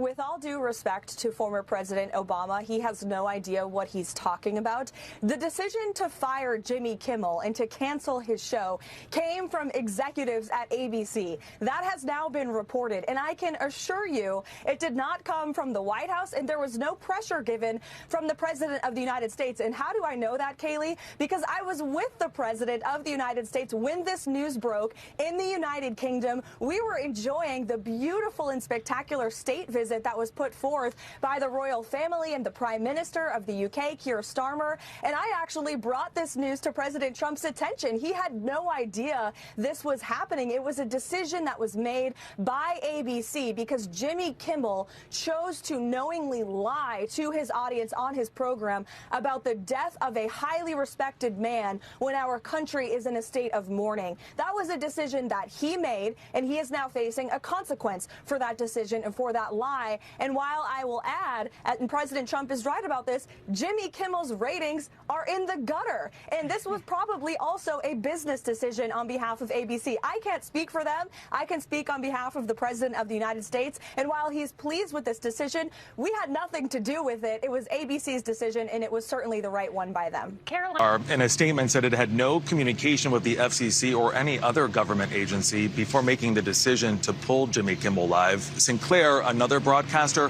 With all due respect to former President Obama, he has no idea what he's talking about. The decision to fire Jimmy Kimmel and to cancel his show came from executives at ABC. That has now been reported, and I can assure you it did not come from the White House, and there was no pressure given from the President of the United States. And how do I know that, Kaylee? Because I was with the President of the United States when this news broke in the United Kingdom. We were enjoying the beautiful and spectacular state visit that was put forth by the royal family and the Prime Minister of the UK, Keir Starmer. And I actually brought this news to President Trump's attention. He had no idea this was happening. It was a decision that was made by ABC because Jimmy Kimmel chose to knowingly lie to his audience on his program about the death of a highly respected man when our country is in a state of mourning. That was a decision that he made, and he is now facing a consequence for that decision and for that lie. And while I will add, and President Trump is right about this, Jimmy Kimmel's ratings are in the gutter. And this was probably also a business decision on behalf of ABC. I can't speak for them. I can speak on behalf of the President of the United States. And while he's pleased with this decision, we had nothing to do with it. It was ABC's decision, and it was certainly the right one by them. Caroline, in a statement, said it had no communication with the FCC or any other government agency before making the decision to pull Jimmy Kimmel live. Sinclair, another broadcaster,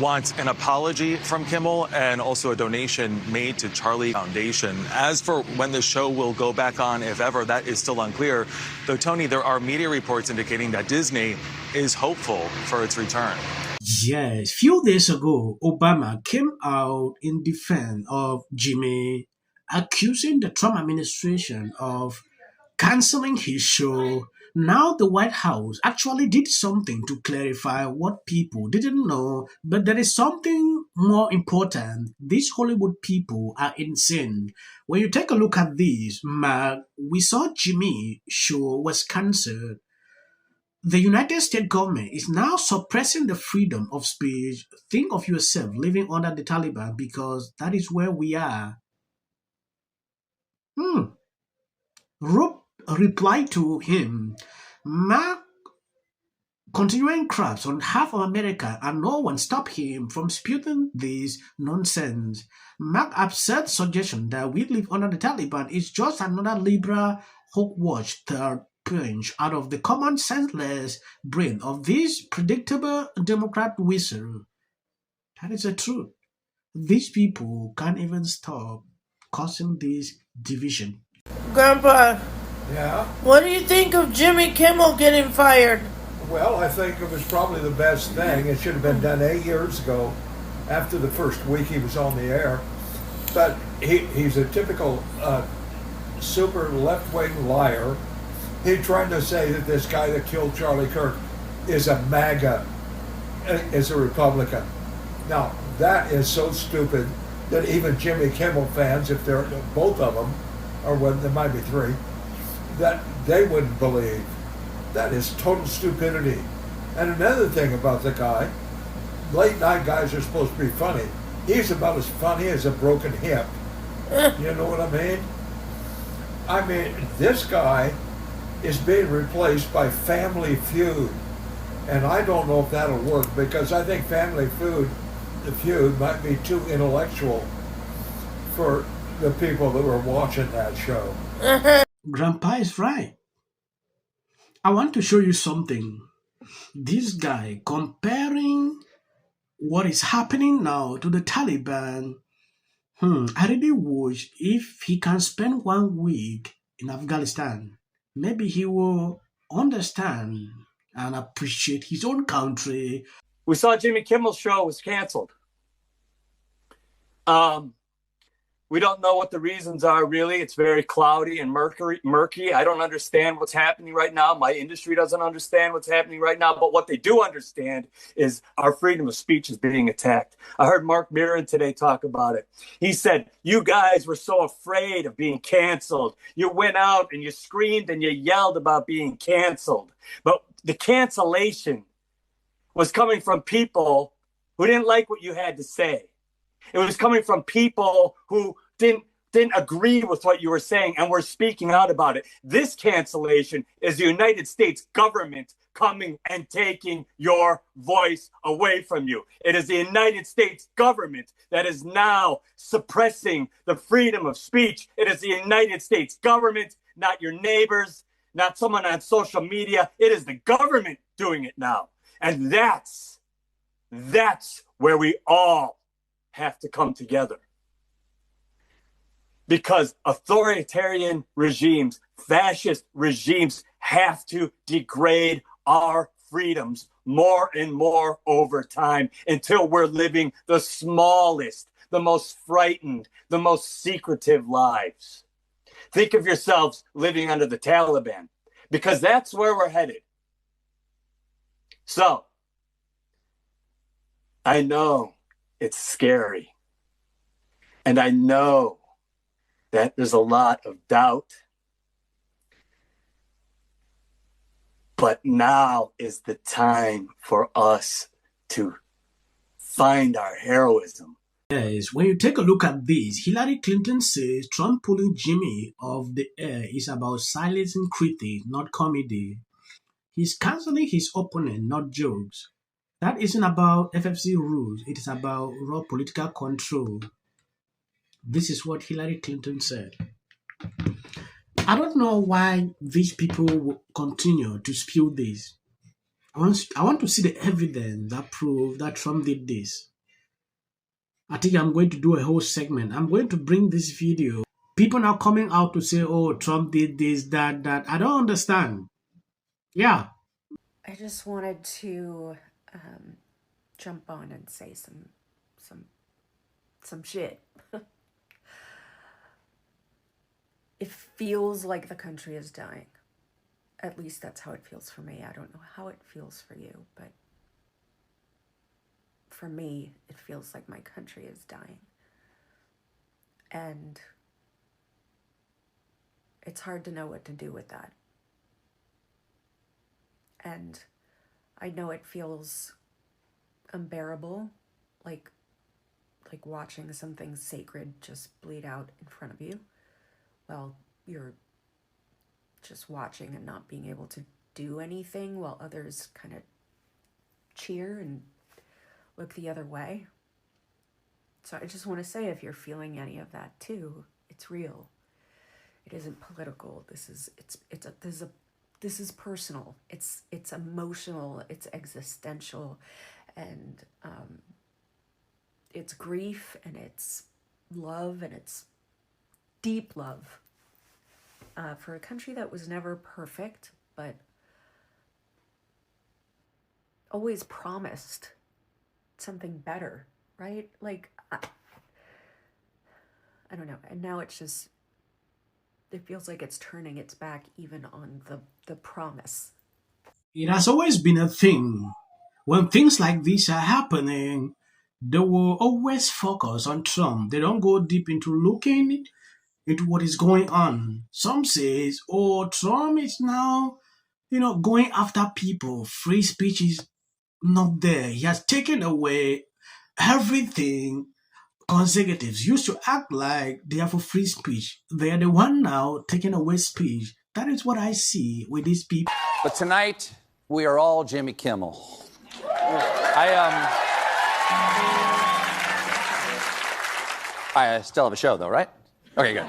wants an apology from Kimmel and also a donation made to Charlie Foundation. As for when the show will go back on, if ever, that is still unclear. Though, Tony, there are media reports indicating that Disney is hopeful for its return. Yes, few days ago, Obama came out in defense of Jimmy, accusing the Trump administration of canceling his show. Now the White House actually did something to clarify what people didn't know, but there is something more important. These Hollywood people are insane. When you take a look at this, Mark, we saw Jimmy's show was cancelled. The United States government is now suppressing the freedom of speech. Think of yourself living under the Taliban, because that is where we are. Rob replied to him, Mark continuing crabs on half of America, and no one stopped him from spewing this nonsense. Mark's absurd suggestion that we live under the Taliban is just another liberal hogwash third punch out of the common senseless brain of this predictable Democrat whistle. That is the truth. These people can't even stop causing this division. Grandpa, Yeah, what do you think of Jimmy Kimmel getting fired? well, I think it was probably the best thing. It should have been done 8 years ago, after the first week he was on the air. But he's a typical super left-wing liar. He's trying to say that this guy that killed Charlie Kirk is a MAGA, is a Republican. Now, that is so stupid that even Jimmy Kimmel fans, if they're both of them, or well, there might be three, that they wouldn't believe. That is total stupidity. And another thing about the guy, late night guys are supposed to be funny. He's about as funny as a broken hip. You know what I mean? I mean, this guy is being replaced by Family Feud. And I don't know if that'll work, because I think Family Feud might be too intellectual for the people that were watching that show. Grandpa is right. I want to show you something. This guy comparing what is happening now to the Taliban. I really wish if he can spend 1 week in Afghanistan, maybe he will understand and appreciate his own country. We saw Jimmy Kimmel's show was canceled. We don't know what the reasons are, really. It's very cloudy and murky. I don't understand what's happening right now. My industry doesn't understand what's happening right now. But what they do understand is our freedom of speech is being attacked. I heard Mark Maron today talk about it. He said, you guys were so afraid of being canceled. You went out and you screamed and you yelled about being canceled. But the cancellation was coming from people who didn't like what you had to say. It was coming from people who didn't agree with what you were saying and were speaking out about it. This cancellation is the United States government coming and taking your voice away from you. It is the United States government that is now suppressing the freedom of speech. It is the United States government, not your neighbors, not someone on social media. It is the government doing it now. And that's where we all have to come together. Because authoritarian regimes, fascist regimes have to degrade our freedoms more and more over time until we're living the smallest, the most frightened, the most secretive lives. Think of yourselves living under the Taliban, because that's where we're headed. So, I know it's scary. And I know that there's a lot of doubt. But now is the time for us to find our heroism. Yes, when you take a look at this, Hillary Clinton says Trump pulling Jimmy off the air is about silencing critics, not comedy. He's canceling his opponent, not jokes. That isn't about FFC rules. It is about raw political control. This is what Hillary Clinton said. I don't know why these people will continue to spew this. I want to see the evidence that proves that Trump did this. I think I'm going to do a whole segment. I'm going to bring this video. People now coming out to say, oh, Trump did this, that. I don't understand. Yeah. I just wanted to jump on and say some shit. It feels like the country is dying. At least that's how it feels for me. I don't know how it feels for you, but for me, it feels like my country is dying. And it's hard to know what to do with that. And I know it feels unbearable, like watching something sacred just bleed out in front of you. Well, you're just watching and not being able to do anything while others kind of cheer and look the other way. So I just want to say, if you're feeling any of that too, it's real. It isn't political. This is personal. It's emotional. It's existential, and it's grief, and it's love, and it's deep love for a country that was never perfect, but always promised something better, right? Like, I don't know. And now it's just, it feels like it's turning its back even on the promise. It has always been a thing. When things like this are happening, they will always focus on Trump. They don't go deep into looking into what is going on. Some says, oh, Trump is now, going after people. Free speech is not there. He has taken away everything. Conservatives used to act like they are for free speech. They are the one now taking away speech. That is what I see with these people. But tonight, we are all Jimmy Kimmel. I still have a show, though, right? Okay, good.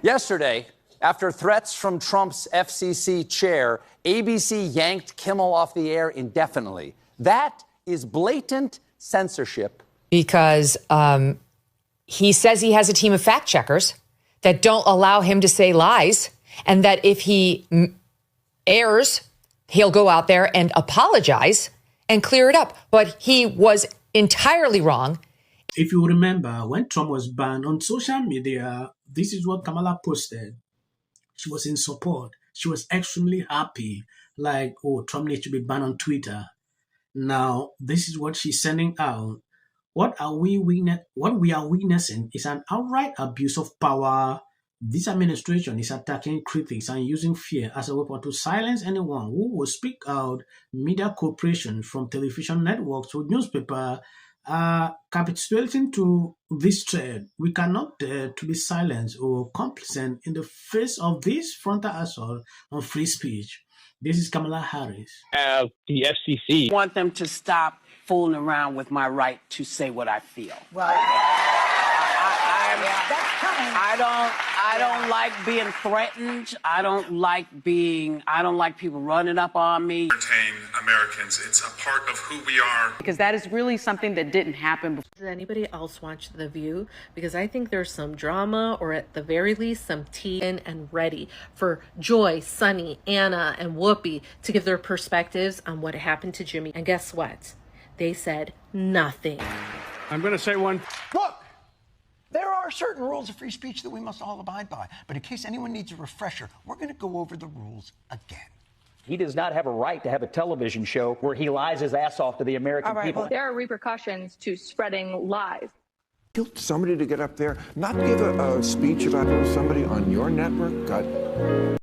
Yesterday, after threats from Trump's FCC chair, ABC yanked Kimmel off the air indefinitely. That is blatant censorship. Because he says he has a team of fact checkers that don't allow him to say lies, and that if he errs, he'll go out there and apologize and clear it up. But he was entirely wrong. If you remember, when Trump was banned on social media, this is what Kamala posted. She was in support. She was extremely happy. Like, oh, Trump needs to be banned on Twitter. Now, this is what she's sending out. What we are witnessing is an outright abuse of power. This administration is attacking critics and using fear as a weapon to silence anyone who will speak out. Media corporations, from television networks to newspaper, are capitulating to this threat. We cannot dare to be silenced or complacent in the face of this frontal assault on free speech. This is Kamala Harris. The FCC. I want them to stop fooling around with my right to say what I feel. Well, I don't like being threatened. I don't like people running up on me. Entertain Americans. It's a part of who we are. Because that is really something that didn't happen before. Does anybody else watch The View? Because I think there's some drama, or at the very least some tea in and ready for Joy, Sunny, Anna, and Whoopi to give their perspectives on what happened to Jimmy. And guess what? They said nothing. I'm going to say one. look, there are certain rules of free speech that we must all abide by. But in case anyone needs a refresher, we're going to go over the rules again. He does not have a right to have a television show where he lies his ass off to the American people. Well, there are repercussions to spreading lies. Somebody to get up there, not give a speech about somebody on your network got